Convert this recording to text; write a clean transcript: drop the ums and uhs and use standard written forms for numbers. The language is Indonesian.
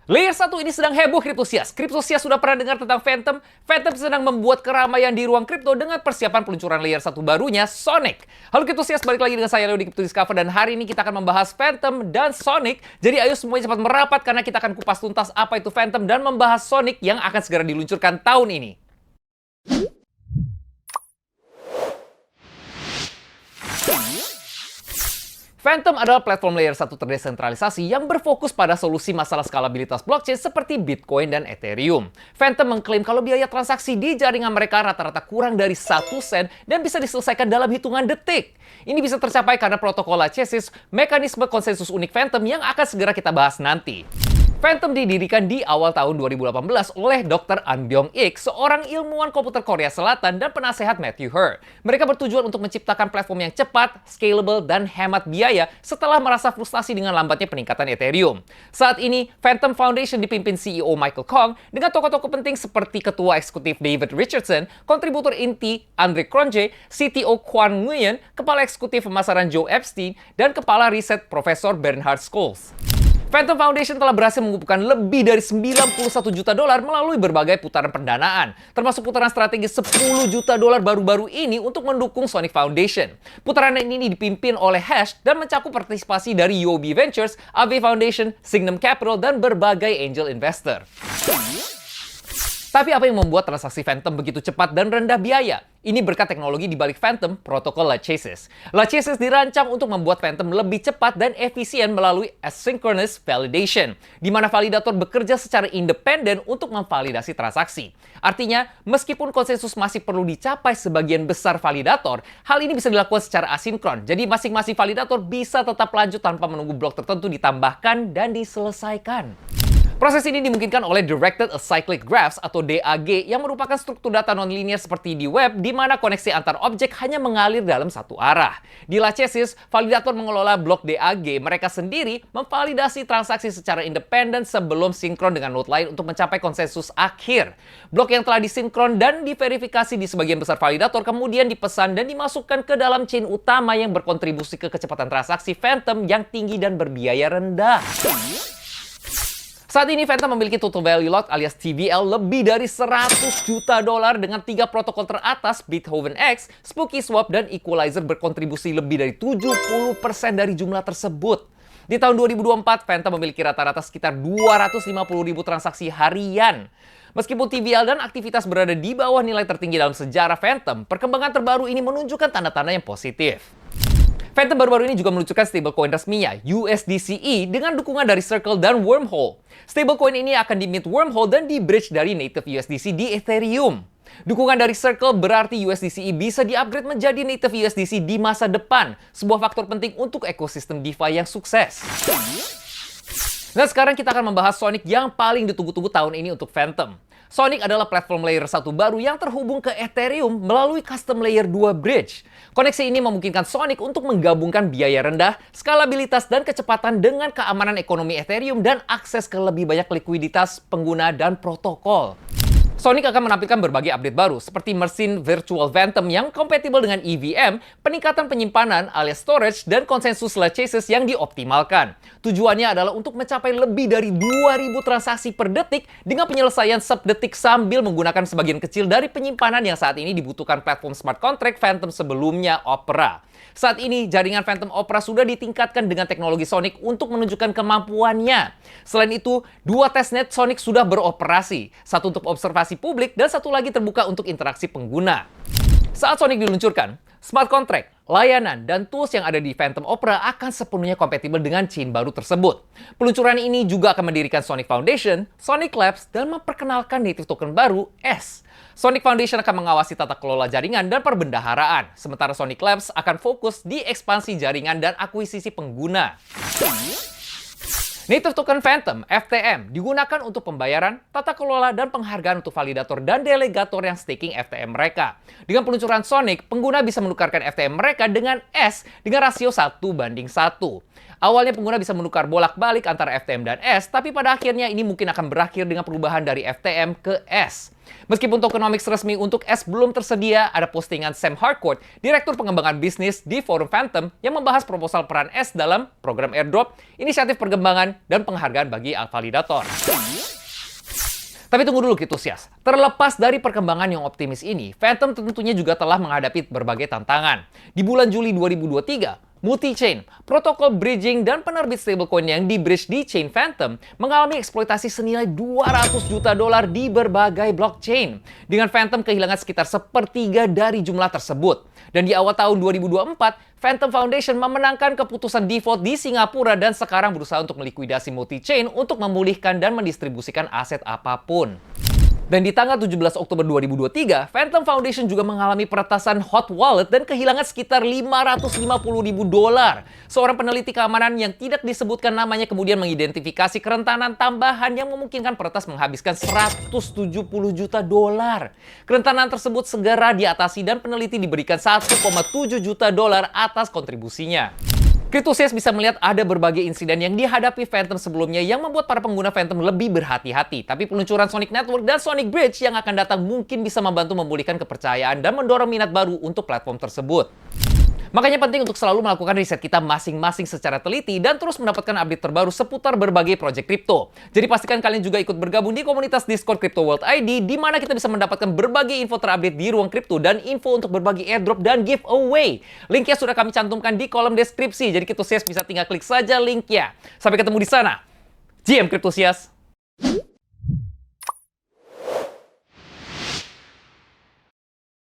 Layer 1 ini sedang heboh Cryptosias. Cryptosias sudah pernah dengar tentang Phantom? Phantom sedang membuat keramaian di ruang kripto dengan persiapan peluncuran Layer 1 barunya, Sonic. Halo Cryptosias, balik lagi dengan saya Leo di Crypto Discover, dan hari ini kita akan membahas Phantom dan Sonic. Jadi ayo semuanya cepat merapat karena kita akan kupas tuntas apa itu Phantom dan membahas Sonic yang akan segera diluncurkan tahun ini. Phantom adalah platform layer 1 terdesentralisasi yang berfokus pada solusi masalah skalabilitas blockchain seperti Bitcoin dan Ethereum. Phantom mengklaim kalau biaya transaksi di jaringan mereka rata-rata kurang dari 1 sen dan bisa diselesaikan dalam hitungan detik. Ini bisa tercapai karena protokol Lachesis, mekanisme konsensus unik Phantom yang akan segera kita bahas nanti. Phantom didirikan di awal tahun 2018 oleh Dr. An Byung-ik, seorang ilmuwan komputer Korea Selatan dan penasehat Matthew He. Mereka bertujuan untuk menciptakan platform yang cepat, scalable, dan hemat biaya setelah merasa frustasi dengan lambatnya peningkatan Ethereum. Saat ini, Phantom Foundation dipimpin CEO Michael Kong dengan tokoh-tokoh penting seperti Ketua Eksekutif David Richardson, kontributor inti Andre Cronje, CTO Kwan Nguyen, Kepala Eksekutif Pemasaran Joe Epstein, dan Kepala Riset Profesor Bernhard Scholes. Phantom Foundation telah berhasil mengumpulkan lebih dari 91 juta dolar melalui berbagai putaran pendanaan, termasuk putaran strategis 10 juta dolar baru-baru ini untuk mendukung Sonic Foundation. Putaran ini dipimpin oleh Hash dan mencakup partisipasi dari UOB Ventures, AV Foundation, Signum Capital, dan berbagai angel investor. Tapi apa yang membuat transaksi Phantom begitu cepat dan rendah biaya? Ini berkat teknologi di balik Phantom, protokol Lachesis. Lachesis dirancang untuk membuat Phantom lebih cepat dan efisien melalui asynchronous validation, di mana validator bekerja secara independen untuk memvalidasi transaksi. Artinya, meskipun konsensus masih perlu dicapai sebagian besar validator, hal ini bisa dilakukan secara asinkron. Jadi masing-masing validator bisa tetap lanjut tanpa menunggu blok tertentu ditambahkan dan diselesaikan. Proses ini dimungkinkan oleh Directed Acyclic Graphs atau DAG yang merupakan struktur data nonlinear seperti di web di mana koneksi antar objek hanya mengalir dalam satu arah. Di Lachesis, validator mengelola blok DAG mereka sendiri memvalidasi transaksi secara independen sebelum sinkron dengan node lain untuk mencapai konsensus akhir. Blok yang telah disinkron dan diverifikasi di sebagian besar validator kemudian dipesan dan dimasukkan ke dalam chain utama yang berkontribusi ke kecepatan transaksi Phantom yang tinggi dan berbiaya rendah. Saat ini Phantom memiliki total value locked alias TVL lebih dari 100 juta dolar dengan 3 protokol teratas Beethoven X, Spooky Swap, dan Equalizer berkontribusi lebih dari 70% dari jumlah tersebut. Di tahun 2024, Phantom memiliki rata-rata sekitar 250.000 transaksi harian. Meskipun TVL dan aktivitas berada di bawah nilai tertinggi dalam sejarah Phantom, perkembangan terbaru ini menunjukkan tanda-tanda yang positif. Phantom baru-baru ini juga meluncurkan stablecoin resminya, USDCE, dengan dukungan dari Circle dan Wormhole. Stablecoin ini akan di-mint Wormhole dan di-bridge dari native USDC di Ethereum. Dukungan dari Circle berarti USDCE bisa di-upgrade menjadi native USDC di masa depan, sebuah faktor penting untuk ekosistem DeFi yang sukses. Nah, sekarang kita akan membahas Sonic yang paling ditunggu-tunggu tahun ini untuk Phantom. Sonic adalah platform layer 1 baru yang terhubung ke Ethereum melalui custom layer 2 bridge. Koneksi ini memungkinkan Sonic untuk menggabungkan biaya rendah, skalabilitas, dan kecepatan dengan keamanan ekonomi Ethereum dan akses ke lebih banyak likuiditas pengguna dan protokol. Sonic akan menampilkan berbagai update baru, seperti Mersin Virtual Phantom yang kompatibel dengan EVM, peningkatan penyimpanan alias storage, dan konsensus Lachesis yang dioptimalkan. Tujuannya adalah untuk mencapai lebih dari 2.000 transaksi per detik dengan penyelesaian sub-detik sambil menggunakan sebagian kecil dari penyimpanan yang saat ini dibutuhkan platform smart contract Phantom sebelumnya, Opera. Saat ini, jaringan Phantom Opera sudah ditingkatkan dengan teknologi Sonic untuk menunjukkan kemampuannya. Selain itu, 2 testnet Sonic sudah beroperasi, satu untuk observasi publik dan satu lagi terbuka untuk interaksi pengguna. Saat Sonic diluncurkan, smart contract, layanan, dan tools yang ada di Phantom Opera akan sepenuhnya kompatibel dengan chain baru tersebut. Peluncuran ini juga akan mendirikan Sonic Foundation, Sonic Labs, dan memperkenalkan native token baru, S. Sonic Foundation akan mengawasi tata kelola jaringan dan perbendaharaan, sementara Sonic Labs akan fokus di ekspansi jaringan dan akuisisi pengguna. Native Token Phantom, FTM, digunakan untuk pembayaran, tata kelola, dan penghargaan untuk validator dan delegator yang staking FTM mereka. Dengan peluncuran Sonic, pengguna bisa menukarkan FTM mereka dengan S dengan rasio 1:1. Awalnya pengguna bisa menukar bolak-balik antara FTM dan S, tapi pada akhirnya ini mungkin akan berakhir dengan perubahan dari FTM ke S. Meskipun tokenomics resmi untuk S belum tersedia, ada postingan Sam Harcourt, Direktur Pengembangan Bisnis di Forum Phantom, yang membahas proposal peran S dalam program airdrop, inisiatif perkembangan, dan penghargaan bagi validator. Tapi tunggu dulu Kitusias, terlepas dari perkembangan yang optimis ini, Phantom tentunya juga telah menghadapi berbagai tantangan. Di bulan Juli 2023, multi-chain, protokol bridging, dan penerbit stablecoin yang di-bridge di chain Phantom mengalami eksploitasi senilai $200 juta di berbagai blockchain. Dengan Phantom kehilangan sekitar sepertiga dari jumlah tersebut. Dan di awal tahun 2024, Phantom Foundation memenangkan keputusan default di Singapura dan sekarang berusaha untuk melikuidasi multi-chain untuk memulihkan dan mendistribusikan aset apapun. Dan di tanggal 17 Oktober 2023, Phantom Foundation juga mengalami peretasan hot wallet dan kehilangan sekitar $550.000. Seorang peneliti keamanan yang tidak disebutkan namanya kemudian mengidentifikasi kerentanan tambahan yang memungkinkan peretas menghabiskan $170 juta. Kerentanan tersebut segera diatasi dan peneliti diberikan $1,7 juta atas kontribusinya. Kitusias bisa melihat ada berbagai insiden yang dihadapi Phantom sebelumnya yang membuat para pengguna Phantom lebih berhati-hati. Tapi peluncuran Sonic Network dan Sonic Bridge yang akan datang mungkin bisa membantu memulihkan kepercayaan dan mendorong minat baru untuk platform tersebut. Makanya penting untuk selalu melakukan riset kita masing-masing secara teliti dan terus mendapatkan update terbaru seputar berbagai proyek kripto. Jadi pastikan kalian juga ikut bergabung di komunitas Discord Crypto World ID di mana kita bisa mendapatkan berbagai info terupdate di ruang kripto dan info untuk berbagi airdrop dan giveaway. Linknya sudah kami cantumkan di kolom deskripsi, jadi Kitusias bisa tinggal klik saja linknya. Sampai ketemu di sana. GM Kitusias.